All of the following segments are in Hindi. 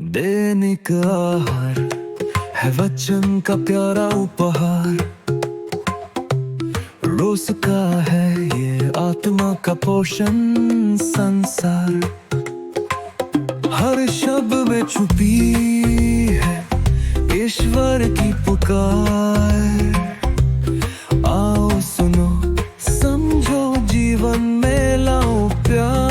दैनिक आहार है वचन का प्यारा उपहार, रोज का है ये आत्मा का पोषण संसार। हर शब्द में छुपी है ईश्वर की पुकार। आओ सुनो समझो जीवन में लाओ प्यार।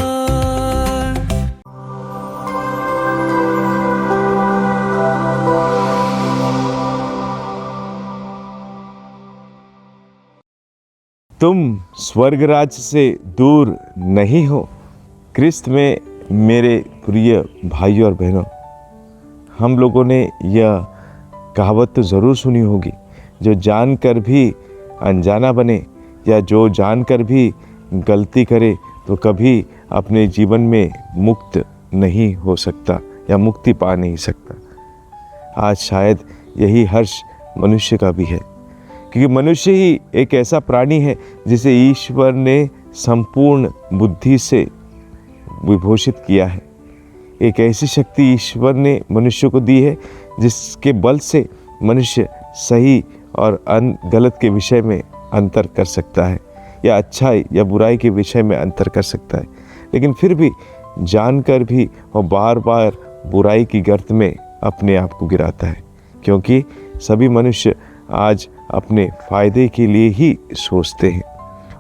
तुम स्वर्गराज से दूर नहीं हो। क्रिस्त में मेरे प्रिय भाइयों और बहनों, हम लोगों ने यह कहावत तो ज़रूर सुनी होगी, जो जानकर भी अनजाना बने या जो जानकर भी गलती करे तो कभी अपने जीवन में मुक्त नहीं हो सकता या मुक्ति पा नहीं सकता। आज शायद यही हर्ष मनुष्य का भी है, क्योंकि मनुष्य ही एक ऐसा प्राणी है जिसे ईश्वर ने संपूर्ण बुद्धि से विभूषित किया है। एक ऐसी शक्ति ईश्वर ने मनुष्य को दी है जिसके बल से मनुष्य सही और गलत के विषय में अंतर कर सकता है, या अच्छाई या बुराई के विषय में अंतर कर सकता है। लेकिन फिर भी जानकर भी वो बार बार बुराई की गर्त में अपने आप को गिराता है, क्योंकि सभी मनुष्य आज अपने फ़ायदे के लिए ही सोचते हैं।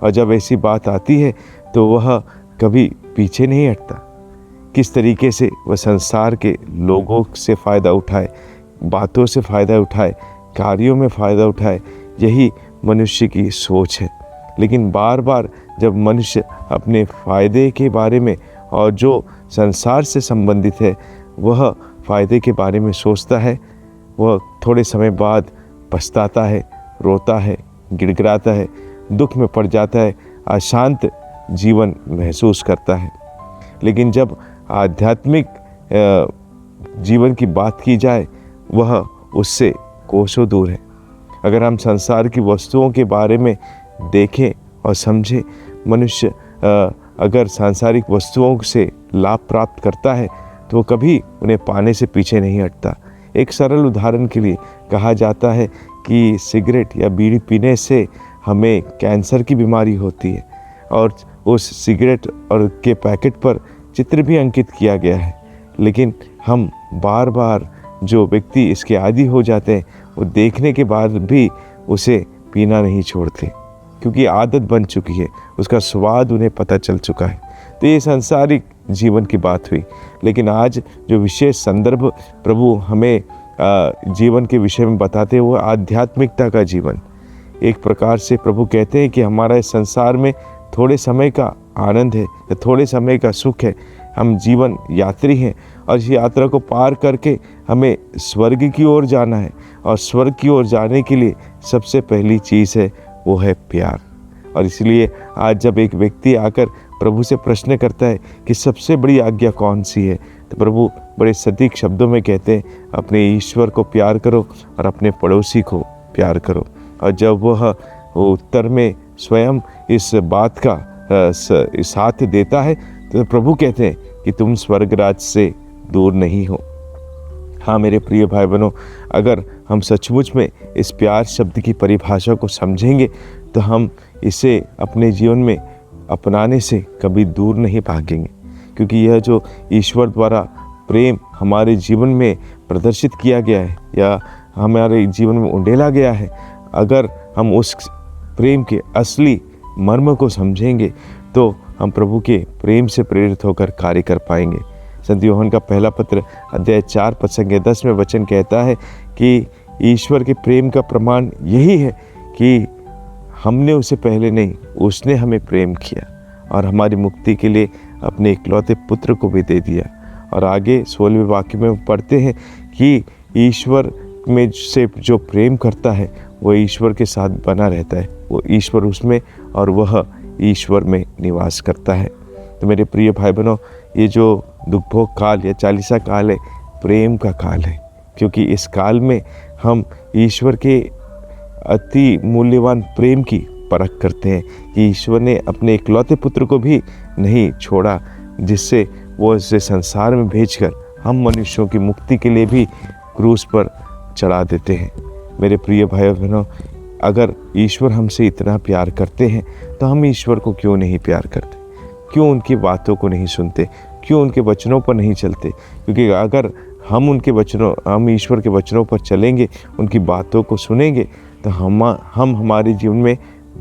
और जब ऐसी बात आती है तो वह कभी पीछे नहीं हटता। किस तरीके से वह संसार के लोगों से फ़ायदा उठाए, बातों से फ़ायदा उठाए, कार्यों में फ़ायदा उठाए, यही मनुष्य की सोच है। लेकिन बार बार जब मनुष्य अपने फ़ायदे के बारे में और जो संसार से संबंधित है वह फ़ायदे के बारे में सोचता है, वह थोड़े समय बाद पछताता है, रोता है, गिड़गिड़ाता है, दुख में पड़ जाता है, अशांत जीवन महसूस करता है। लेकिन जब आध्यात्मिक जीवन की बात की जाए, वह उससे कोसों दूर है। अगर हम संसार की वस्तुओं के बारे में देखें और समझें, मनुष्य अगर सांसारिक वस्तुओं से लाभ प्राप्त करता है तो वो कभी उन्हें पाने से पीछे नहीं हटता। एक सरल उदाहरण के लिए कहा जाता है कि सिगरेट या बीड़ी पीने से हमें कैंसर की बीमारी होती है, और उस सिगरेट और के पैकेट पर चित्र भी अंकित किया गया है। लेकिन हम बार बार जो व्यक्ति इसके आदी हो जाते हैं, वो देखने के बाद भी उसे पीना नहीं छोड़ते, क्योंकि आदत बन चुकी है, उसका स्वाद उन्हें पता चल चुका है। तो ये सांसारिक जीवन की बात हुई। लेकिन आज जो विशेष संदर्भ प्रभु हमें जीवन के विषय में बताते हैं वो आध्यात्मिकता का जीवन। एक प्रकार से प्रभु कहते हैं कि हमारा इस संसार में थोड़े समय का आनंद है या थोड़े समय का सुख है। हम जीवन यात्री हैं और इस यात्रा को पार करके हमें स्वर्ग की ओर जाना है, और स्वर्ग की ओर जाने के लिए सबसे पहली चीज़ है वो है प्यार। और इसलिए आज जब एक व्यक्ति आकर प्रभु से प्रश्न करता है कि सबसे बड़ी आज्ञा कौन सी है, तो प्रभु बड़े सटीक शब्दों में कहते हैं, अपने ईश्वर को प्यार करो और अपने पड़ोसी को प्यार करो। और जब वह उत्तर में स्वयं इस बात का साथ देता है तो प्रभु कहते हैं कि तुम स्वर्गराज से दूर नहीं हो। हाँ मेरे प्रिय भाई बहनों, अगर हम सचमुच में इस प्यार शब्द की परिभाषा को समझेंगे तो हम इसे अपने जीवन में अपनाने से कभी दूर नहीं भागेंगे, क्योंकि यह जो ईश्वर द्वारा प्रेम हमारे जीवन में प्रदर्शित किया गया है या हमारे जीवन में उंडेला गया है, अगर हम उस प्रेम के असली मर्म को समझेंगे तो हम प्रभु के प्रेम से प्रेरित होकर कार्य कर पाएंगे। संत यूहन्ना का पहला पत्र अध्याय 4 पद संख्या 10 में वचन कहता है कि ईश्वर के प्रेम का प्रमाण यही है कि हमने उसे पहले नहीं, उसने हमें प्रेम किया और हमारी मुक्ति के लिए अपने इकलौते पुत्र को भी दे दिया। और आगे 16वें वाक्य में पढ़ते हैं कि ईश्वर में से जो प्रेम करता है वह ईश्वर के साथ बना रहता है, वो ईश्वर उसमें और वह ईश्वर में निवास करता है। तो मेरे प्रिय भाई बहनों, ये जो दुखभोग काल या चालीसा काल है, प्रेम का काल है, क्योंकि इस काल में हम ईश्वर के अति मूल्यवान प्रेम की परख करते हैं कि ईश्वर ने अपने इकलौते पुत्र को भी नहीं छोड़ा, जिससे वो इसे संसार में भेजकर हम मनुष्यों की मुक्ति के लिए भी क्रूस पर चढ़ा देते हैं। मेरे प्रिय भाई और बहनों, अगर ईश्वर हमसे इतना प्यार करते हैं तो हम ईश्वर को क्यों नहीं प्यार करते? क्यों उनकी बातों को नहीं सुनते? क्यों उनके वचनों पर नहीं चलते? क्योंकि अगर हम ईश्वर के वचनों पर चलेंगे, उनकी बातों को सुनेंगे, तो हम हमारे जीवन में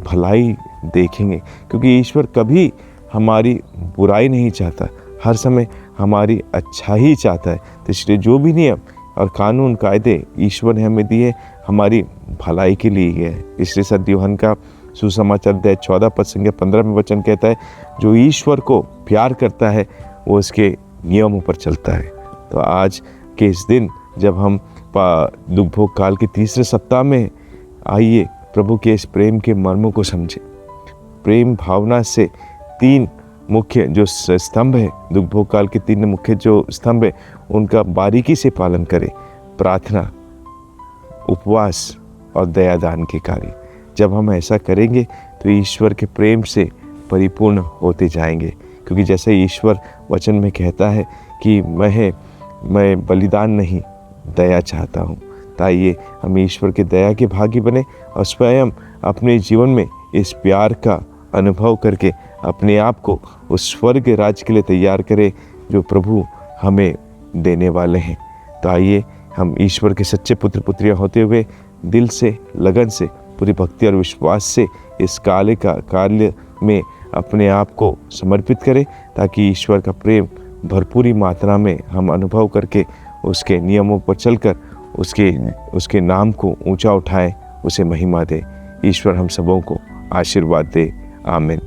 भलाई देखेंगे। क्योंकि ईश्वर कभी हमारी बुराई नहीं चाहता, हर समय हमारी अच्छा ही चाहता है। तो इसलिए जो भी नियम और कानून कायदे ईश्वर ने हमें दिए, हमारी भलाई के लिए ही है। इसलिए संत यूहन्ना का सुसमाचार अध्याय 14 पद संख्या 15 में वचन कहता है, जो ईश्वर को प्यार करता है वो उसके नियमों पर चलता है। तो आज के इस दिन जब हम दुख भोग काल के तीसरे सप्ताह में, आइए प्रभु के इस प्रेम के मर्मों को समझें। प्रेम भावना से 3 मुख्य जो स्तंभ है, दुख भोग काल के 3 मुख्य जो स्तंभ है, उनका बारीकी से पालन करें। प्रार्थना, उपवास और दयादान के कार्य। जब हम ऐसा करेंगे तो ईश्वर के प्रेम से परिपूर्ण होते जाएंगे। क्योंकि जैसे ईश्वर वचन में कहता है कि मैं बलिदान नहीं, दया चाहता हूँ। ताइए हम ईश्वर के दया के भागी बने और स्वयं अपने जीवन में इस प्यार का अनुभव करके अपने आप को उस स्वर्ग राज्य के लिए तैयार करें जो प्रभु हमें देने वाले हैं। तो आइए हम ईश्वर के सच्चे पुत्र पुत्रियां होते हुए दिल से, लगन से, पूरी भक्ति और विश्वास से इस कार्य में अपने आप को समर्पित करें, ताकि ईश्वर का प्रेम भरपूरी मात्रा में हम अनुभव करके उसके नियमों पर चलकर उसके नाम को ऊंचा उठाएं, उसे महिमा दे। ईश्वर हम सबों को आशीर्वाद दे। आमीन।